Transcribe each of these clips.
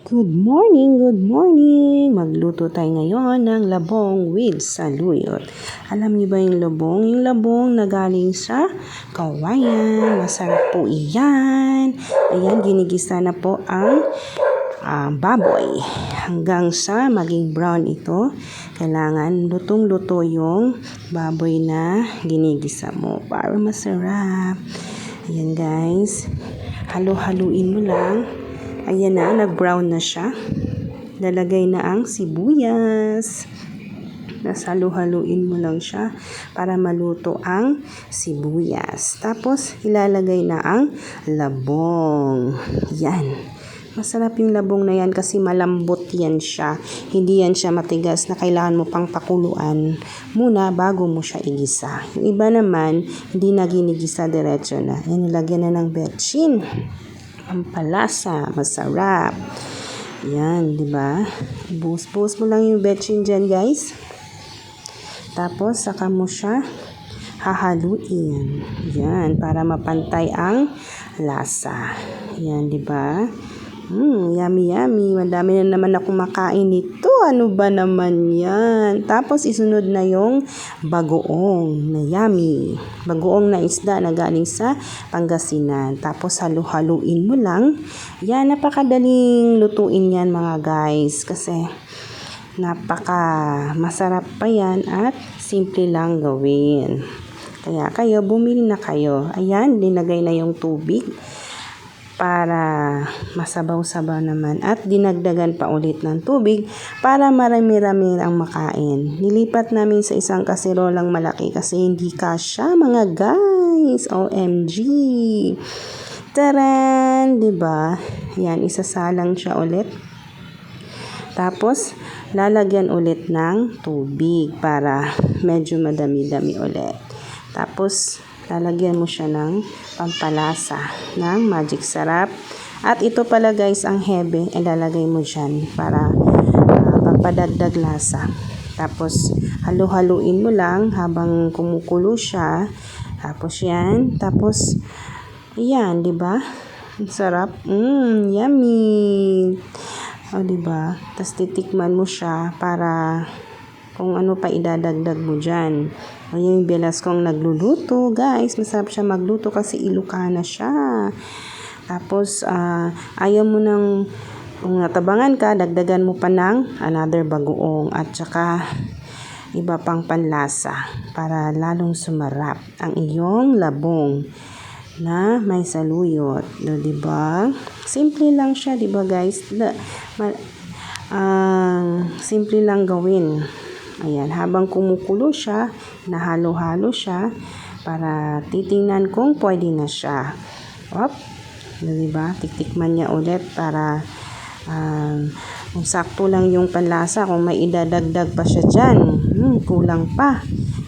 Good morning, good morning! Magluto tayo ngayon ng labong with saluyot. Alam niyo ba yung labong? Yung labong na galing sa kawayan. Masarap po iyan. Ayan, ginigisa na po ang baboy. Hanggang sa maging brown ito, kailangan lutong-luto yung baboy na ginigisa mo para masarap. Ayan guys, halo-haluin mo lang. Ayan na, nag-brown na siya. Lalagay na ang sibuyas. Halo-haluin mo lang siya para maluto ang sibuyas. Tapos, ilalagay na ang labong. Yan. Masarap yung labong na yan kasi malambot yan siya. Hindi yan siya matigas na kailangan mo pang pakuluan muna bago mo siya igisa. Yung iba naman, hindi na ginigisa diretso na. Yan, nilagyan na ng betchin. Ang palasa, masarap. Yan, di ba? Buhos-buhos mo lang yung betchin dyan, guys. Tapos, saka mo siya hahaluin. Yan, para mapantay ang lasa. Yan, di ba? Yummy, yummy. Madami na naman ako makain nito. Ano ba naman yan? Tapos, isunod na yung bagoong na yummy. Bagoong na isda na galing sa Pangasinan. Tapos, halu-haluin mo lang. Yan, napakadaling lutuin yan mga guys. Kasi, napaka masarap pa yan at simple lang gawin. Kaya kayo, bumili na kayo. Ayan, linagay na yung tubig para masabaw-sabaw naman at dinagdagan pa ulit ng tubig para marami-rami ang makain. Nilipat namin sa isang kaserolang malaki kasi hindi kasya mga guys. OMG! Taran! Diba? Yan, isasalang siya ulit. Tapos, lalagyan ulit ng tubig para medyo madami-dami ulit. Tapos, lalagyan mo siya ng pampalasa ng Magic Sarap. At ito pala guys, ang hebe, ilalagay mo dyan para papadagdag lasa. Tapos, halu-haluin mo lang habang kumukulo siya. Tapos yan. Tapos, yan, di ba? Ang sarap. Yummy! O, di ba? Tapos, titikman mo siya para kung ano pa idadagdag mo dyan. O yung bilas kong nagluluto, guys. Masarap siya magluto kasi Ilocana siya. Tapos, ayaw mo nang, kung natabangan ka, dagdagan mo pa ng another bagoong at saka iba pang panlasa para lalong sumarap ang iyong labong na may saluyot. No, diba? Simple lang siya, diba guys? Simple lang gawin. Ayan, habang kumukulo siya, nahalo-halo siya para titingnan kung pwede na siya. Diba? Tiktikman niya ulit para kung sakto lang yung panlasa, kung may idadagdag pa siya dyan, kulang pa.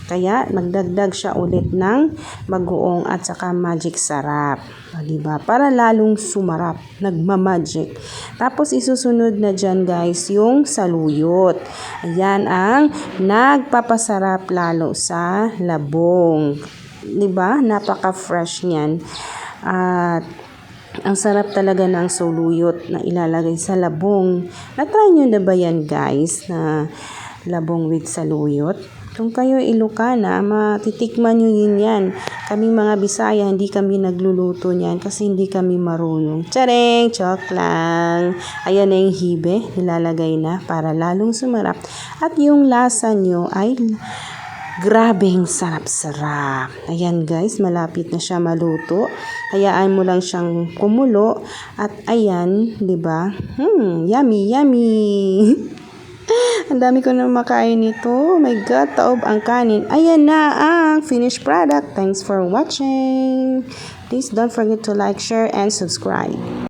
Kaya, magdagdag siya ulit ng bagoong at saka Magic Sarap. Diba? Para lalong sumarap. Nagmamagic. Tapos, isusunod na dyan guys, yung saluyot. Ayan ang nagpapasarap lalo sa labong. Diba? Napaka-fresh niyan. At, ang sarap talaga ng saluyot na ilalagay sa labong. Na-try nyo na ba yan guys, na labong with saluyot? Kung kayo Ilocana, matitikman nyo yun yan. Kaming mga Bisaya, hindi kami nagluluto niyan kasi hindi kami marunong. Tsaring! Joke lang! Ayan na yung hibe, nilalagay na para lalong sumarap. At yung lasa nyo ay grabeng sarap-sarap. Ayan guys, malapit na siya maluto. Hayaan mo lang siyang kumulo. At ayan, diba? Yummy, yummy! Ang dami ko na makain nito. Oh my God, taob ang kanin. Ayan na ang finished product. Thanks for watching. Please don't forget to like, share, and subscribe.